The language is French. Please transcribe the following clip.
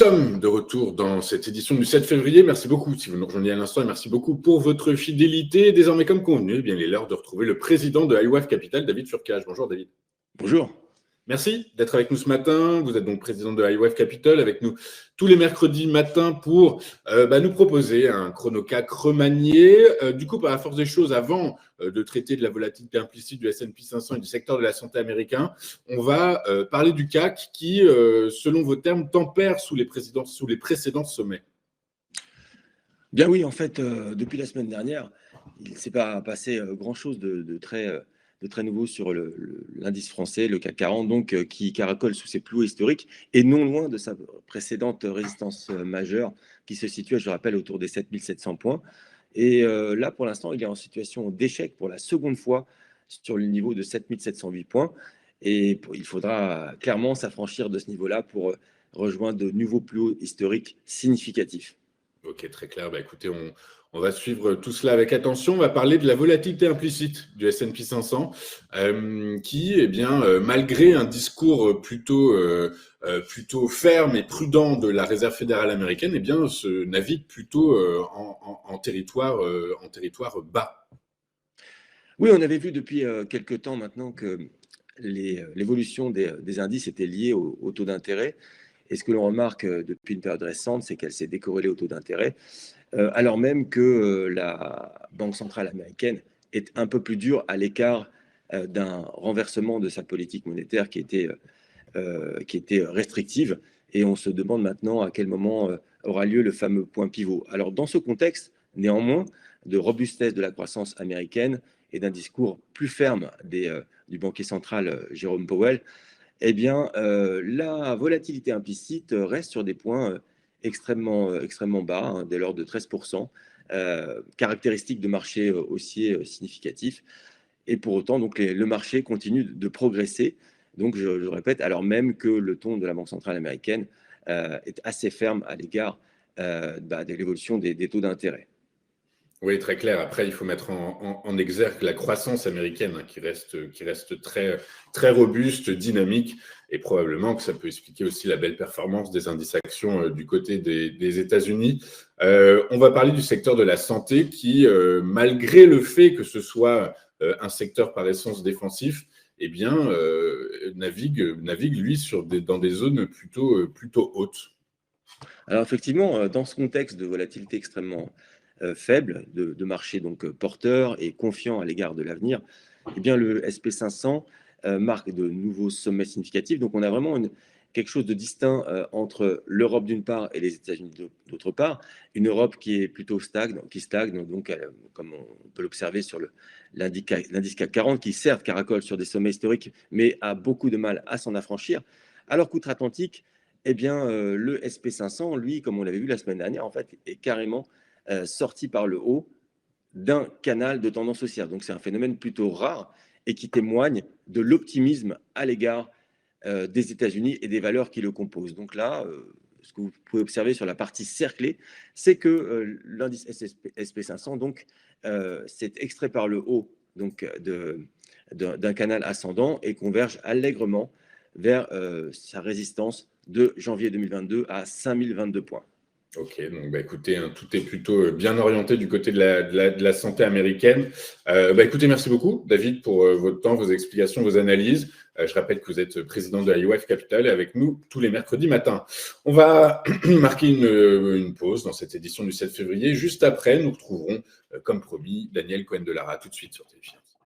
sommes de retour dans cette édition du 7 février. Merci beaucoup si vous nous rejoignez à l'instant et merci beaucoup pour votre fidélité. Désormais, comme convenu, il est l'heure de retrouver le président de iWave Capital, David Furcage. Bonjour David. Bonjour. Merci d'être avec nous ce matin. Vous êtes donc président de iWave Capital avec nous tous les mercredis matins pour nous proposer un chronocac remanié. Du coup, par la force des choses, avant de traiter de la volatilité implicite du S&P 500 et du secteur de la santé américain, on va parler du CAC qui, selon vos termes, tempère sous les précédents sommets. Bien oui, en fait, depuis la semaine dernière, il ne s'est pas passé grand-chose de très nouveau sur l'indice français, le CAC 40, donc, qui caracole sous ses plus hauts historiques et non loin de sa précédente résistance majeure qui se situait, je le rappelle, autour des 7700 points. Et là, pour l'instant, il est en situation d'échec pour la seconde fois sur le niveau de 7708 points. Et il faudra clairement s'affranchir de ce niveau-là pour rejoindre de nouveaux plus hauts historiques significatifs. Ok, très clair. Écoutez, on va suivre tout cela avec attention. On va parler de la volatilité implicite du S&P 500 qui, malgré un discours plutôt ferme et prudent de la Réserve fédérale américaine, se navigue plutôt en territoire bas. Oui, on avait vu depuis quelques temps maintenant que l'évolution des indices était liée au taux d'intérêt. Et ce que l'on remarque depuis une période récente, c'est qu'elle s'est décorrélée au taux d'intérêt, alors même que la Banque centrale américaine est un peu plus dure à l'écart d'un renversement de sa politique monétaire qui était restrictive. Et on se demande maintenant à quel moment aura lieu le fameux point pivot. Alors dans ce contexte, néanmoins, de robustesse de la croissance américaine et d'un discours plus ferme du banquier central Jérôme Powell, la volatilité implicite reste sur des points extrêmement bas, dès l'ordre de 13%, caractéristique de marchés haussiers significatifs. Et pour autant, donc, le marché continue de progresser. Donc, je répète, alors même que le ton de la Banque centrale américaine est assez ferme à l'égard de l'évolution des taux d'intérêt. Oui, très clair. Après, il faut mettre en exergue la croissance américaine qui reste très, très robuste, dynamique, et probablement que ça peut expliquer aussi la belle performance des indices actions du côté des États-Unis. On va parler du secteur de la santé qui, malgré le fait que ce soit un secteur par essence défensif, navigue lui dans des zones plutôt hautes. Alors effectivement, dans ce contexte de volatilité extrêmement faible, de marché donc porteur et confiant à l'égard de l'avenir, le SP500 marque de nouveaux sommets significatifs. Donc on a vraiment quelque chose de distinct entre l'Europe d'une part et les États-Unis d'autre part. Une Europe qui est plutôt stagne, donc comme on peut l'observer sur l'indice CAC 40, qui certes caracole sur des sommets historiques, mais a beaucoup de mal à s'en affranchir. Alors qu'outre-Atlantique, le SP500, lui, comme on l'avait vu la semaine dernière, en fait, est carrément sorti par le haut d'un canal de tendance haussière. Donc c'est un phénomène plutôt rare et qui témoigne de l'optimisme à l'égard des États-Unis et des valeurs qui le composent. Donc là, ce que vous pouvez observer sur la partie cerclée, c'est que l'indice SP500 s'est extrait par le haut d'un canal ascendant et converge allègrement vers sa résistance de janvier 2022 à 5022 points. Ok, donc écoutez, tout est plutôt bien orienté du côté de la santé américaine. Écoutez, merci beaucoup, David, pour votre temps, vos explications, vos analyses. Je rappelle que vous êtes président de iWave Capital et avec nous tous les mercredis matins. On va marquer une pause dans cette édition du 7 février. Juste après, nous retrouverons, comme promis, Daniel Cohen-Delara tout de suite sur TF1.